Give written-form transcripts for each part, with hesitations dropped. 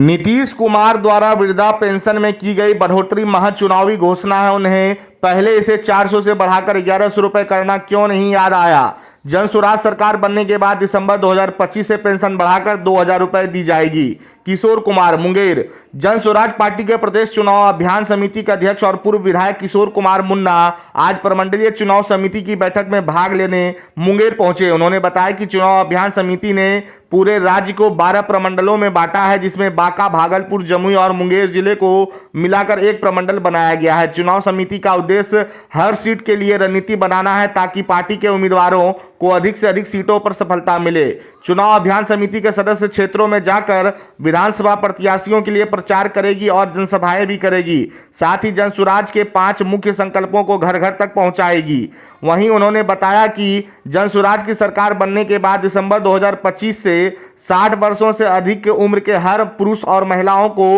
नीतीश कुमार द्वारा वृद्धा पेंशन में की गई बढ़ोतरी महज चुनावी घोषणा है। उन्हें पहले इसे 400 से बढ़ाकर 1100 रुपये करना क्यों नहीं याद आया। जन स्वराज सरकार बनने के बाद दिसंबर 2025 से पेंशन बढ़ाकर 2000 रुपये दी जाएगी। किशोर कुमार, मुंगेर। जन स्वराज पार्टी के प्रदेश चुनाव अभियान समिति के अध्यक्ष और पूर्व विधायक किशोर कुमार मुन्ना आज प्रमंडलीय चुनाव समिति की बैठक में भाग लेने मुंगेर पहुंचे। उन्होंने बताया कि चुनाव अभियान समिति ने पूरे राज्य को 12 प्रमंडलों में बांटा है, जिसमें बांका, भागलपुर, जमुई और मुंगेर जिले को मिलाकर एक प्रमंडल बनाया गया है। चुनाव समिति का उद्देश्य हर सीट के लिए रणनीति बनाना है ताकि पार्टी के उम्मीदवारों को अधिक से अधिक सीटों पर सफलता मिले। चुनाव अभियान समिति के सदस्य क्षेत्रों में जाकर विधानसभा प्रत्याशियों के लिए प्रचार करेगी और जनसभाएं भी करेगी। साथ ही जन स्वराज के 5 मुख्य संकल्पों को घर घर तक पहुंचाएगी। वहीं उन्होंने बताया कि जन स्वराज की सरकार बनने के बाद दिसंबर 2025 से 60 वर्षों से अधिक उम्र के हर पुरुष और महिलाओं को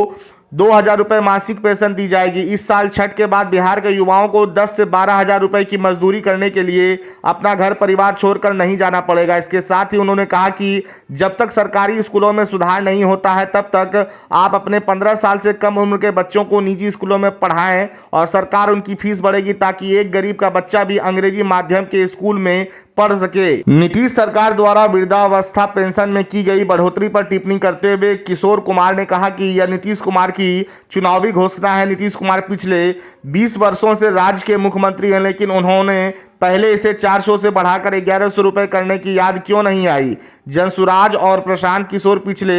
2000 रुपये मासिक पेंशन दी जाएगी। इस साल छठ के बाद बिहार के युवाओं को 10 से 12 हजार रुपये की मजदूरी करने के लिए अपना घर परिवार छोड़कर नहीं जाना पड़ेगा। इसके साथ ही उन्होंने कहा कि जब तक सरकारी स्कूलों में सुधार नहीं होता है तब तक आप अपने 15 साल से कम उम्र के बच्चों को निजी स्कूलों में पढ़ाएं और सरकार उनकी फीस बढ़ेगी ताकि एक गरीब का बच्चा भी अंग्रेजी माध्यम के स्कूल में पढ़ सके। नीतीश सरकार द्वारा वृद्धावस्था पेंशन में की गई बढ़ोतरी पर टिप्पणी करते हुए किशोर कुमार ने कहा कि यह नीतीश कुमार की चुनावी घोषणा है। नीतीश कुमार पिछले 20 वर्षों से राज्य के मुख्यमंत्री हैं, लेकिन उन्होंने पहले इसे 400 से बढ़ाकर 1100 रुपये करने की याद क्यों नहीं आई। जन स्वराज और प्रशांत किशोर पिछले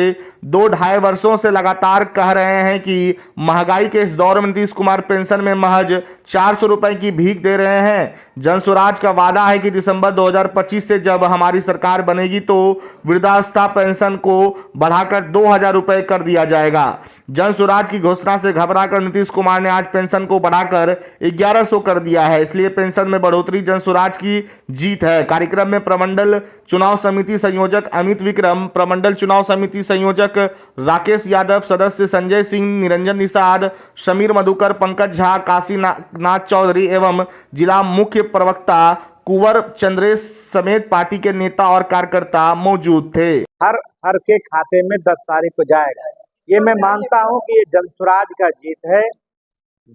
2-2.5 वर्षों से लगातार कह रहे हैं कि महंगाई के इस दौर में नीतीश कुमार पेंशन में महज 400 रुपये की भीख दे रहे हैं। जन स्वराज का वादा है कि दिसंबर 2025 से जब हमारी सरकार बनेगी तो वृद्धावस्था पेंशन को बढ़ाकर 2000 रुपये कर दिया जाएगा। जन स्वराज की घोषणा से घबराकर नीतीश कुमार ने आज पेंशन को बढ़ाकर 1100 कर दिया है, इसलिए पेंशन में बढ़ोतरी जन स्वराज की जीत है। कार्यक्रम में प्रमंडल चुनाव समिति संयोजक अमित विक्रम, प्रमंडल चुनाव समिति संयोजक राकेश यादव, सदस्य संजय सिंह, निरंजन निषाद, समीर मधुकर, पंकज झा, काशीनाथ चौधरी एवं जिला मुख्य प्रवक्ता कुंवर चंद्रेश समेत पार्टी के नेता और कार्यकर्ता मौजूद थे। हर के खाते में 10 तारीख को जाएगा। ये मैं मानता हूं कि ये जन स्वराज का जीत है।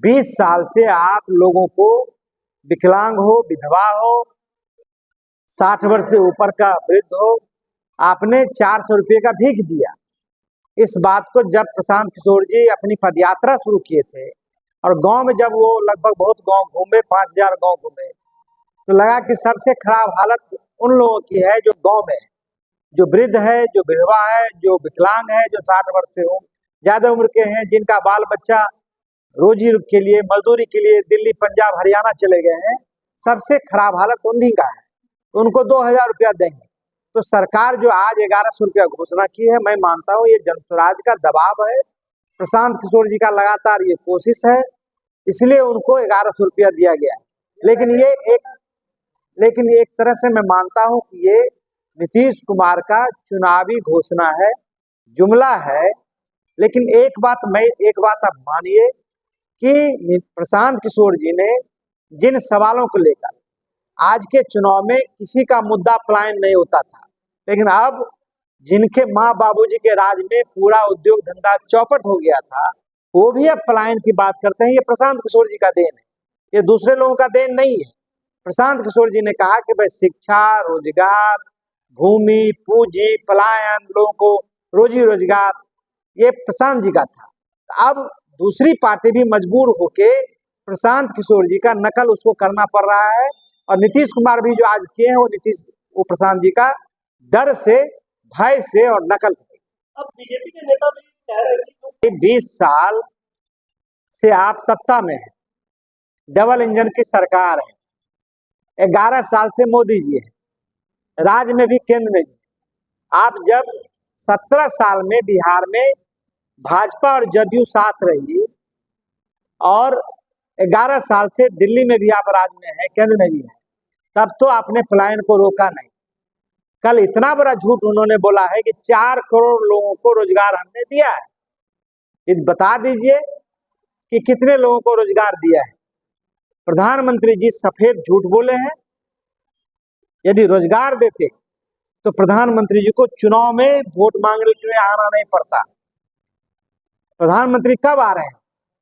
20 साल से आप लोगों को विकलांग हो, विधवा हो, 60 वर्ष से ऊपर का वृद्ध हो, आपने 400 रुपये का भीख दिया। इस बात को जब प्रशांत किशोर जी अपनी पदयात्रा शुरू किए थे और गांव में जब वो लगभग बहुत गांव घूमे, 5000 गांव घूमे, तो लगा कि सबसे खराब हालत उन लोगों की है जो गांव में है, जो वृद्ध है, जो विधवा है, जो विकलांग है, जो 60 वर्ष से हो ज्यादा उम्र के हैं, जिनका बाल बच्चा रोजी के लिए, मजदूरी के लिए दिल्ली, पंजाब, हरियाणा चले गए हैं। सबसे खराब हालत उन्हीं का है, तो उनको 2000 रुपया देंगे। तो सरकार जो आज 1100 रुपया घोषणा की है, मैं मानता हूँ ये जन स्वराज का दबाव है, प्रशांत किशोर जी का लगातार ये कोशिश है, इसलिए उनको 1100 रुपया दिया गया है। लेकिन एक तरह से मैं मानता हूं कि ये नीतीश कुमार का चुनावी घोषणा है, जुमला है। लेकिन एक बात आप मानिए कि प्रशांत किशोर जी ने जिन सवालों को लेकर आज के चुनाव में किसी का मुद्दा पलायन नहीं होता था, लेकिन अब जिनके माँ बाबूजी के राज में पूरा उद्योग धंधा चौपट हो गया था, वो भी अब पलायन की बात करते हैं। ये प्रशांत किशोर जी का देन है, ये दूसरे लोगों का देन नहीं है। प्रशांत किशोर जी ने कहा कि भाई शिक्षा, रोजगार, भूमि, पूंजी, पलायन, लोगों को रोजी रोजगार, ये प्रशांत जी का था। अब दूसरी पार्टी भी मजबूर होके प्रशांत किशोर जी का नकल उसको करना पड़ रहा है, और नीतीश कुमार भी जो आज किए हैं वो प्रशांत जी का डर से, भय से और नकल। अब बीजेपी के नेता भी कह रहे हैं कि 20 साल से आप सत्ता में हैं, डबल इंजन की सरकार है, 11 साल से मोदी जी है, राज्य में भी, केंद्र में भी। आप जब 17 साल में बिहार में भाजपा और जदयू साथ रही और 11 साल से दिल्ली में भी आप राज्य में है, केंद्र में भी है, तब तो आपने पलायन को रोका नहीं। कल इतना बड़ा झूठ उन्होंने बोला है कि 4 करोड़ लोगों को रोजगार हमने दिया है। ये बता दीजिए कि कितने लोगों को रोजगार दिया है। प्रधानमंत्री जी सफेद झूठ बोले हैं। यदि रोजगार देते तो प्रधानमंत्री जी को चुनाव में वोट मांगने के लिए आना नहीं पड़ता। प्रधानमंत्री कब आ रहे हैं?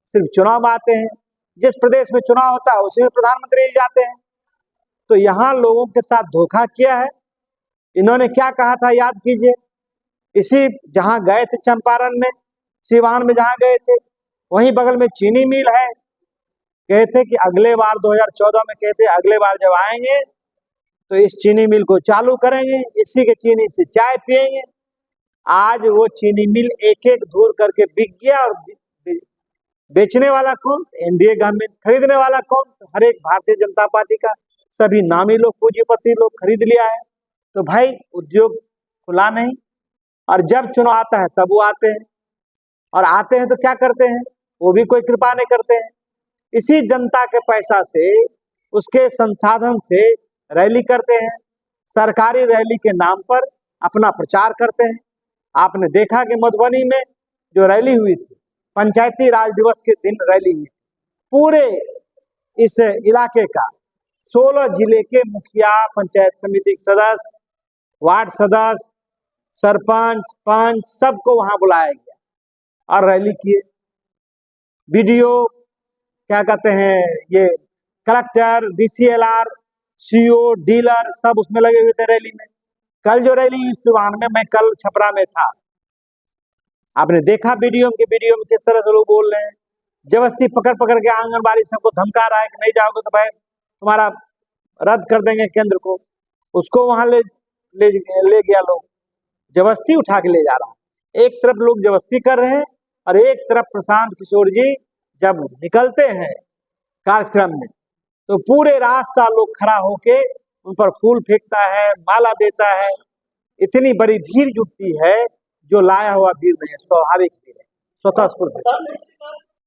सिर्फ चुनाव में आते हैं। जिस प्रदेश में चुनाव होता है उसी में प्रधानमंत्री जाते हैं। तो यहाँ लोगों के साथ धोखा किया है। इन्होंने क्या कहा था याद कीजिए। इसी जहां गए थे चंपारण में, सिवान में जहां गए थे, वहीं बगल में चीनी मिल है। कहते कि अगले बार 2014 में कहते अगले बार जब आएंगे तो इस चीनी मिल को चालू करेंगे, इसी के चीनी से चाय पिएंगे। आज वो चीनी मिल एक एक धूर करके बिक गया। और बेचने वाला कौन? NDA government. खरीदने वाला कौन? हर एक भारतीय जनता पार्टी का सभी नामी लोग, पूंजीपति लोग खरीद लिया है। तो भाई उद्योग खुला नहीं। और जब चुनाव आता है तब वो आते हैं, और आते हैं तो क्या करते हैं? वो भी कोई कृपा नहीं करते हैं। इसी जनता के पैसा से, उसके संसाधन से रैली करते हैं, सरकारी रैली के नाम पर अपना प्रचार करते हैं। आपने देखा कि मधुबनी में जो रैली हुई थी, पंचायती राज दिवस के दिन रैली हुई, पूरे इस इलाके का 16 जिले के मुखिया, पंचायत समिति के सदस्य, वार्ड सदस्य, सरपंच, पंच सबको वहां बुलाया गया और रैली किए। वीडियो क्या कहते हैं, ये कलेक्टर, डीसीएलआर, सीओ, डीलर सब उसमें लगे हुए थे रैली में। कल जो रैली हुई सिवान में, मैं कल छपरा में था, आपने देखा वीडियो में किस तरह से लोग बोल रहे हैं। जबरदस्ती पकड़ पकड़ के आंगनबाड़ी सबको धमका रहा है कि नहीं जाओगे तो भाई तुम्हारा रद्द कर देंगे केंद्र को। उसको वहां ले गया लोग, जबरदस्ती उठा के ले जा रहा है। एक तरफ लोग जबरदस्ती कर रहे हैं और एक तरफ प्रशांत किशोर जी जब निकलते हैं कार्यक्रम में तो पूरे रास्ता लोग खड़ा होके उन पर फूल फेंकता है, माला देता है। इतनी बड़ी भीड़ जुटती है जो लाया हुआ भीड़ नहीं है, स्वाभाविक भीड़ है, स्वतः स्फूर्त।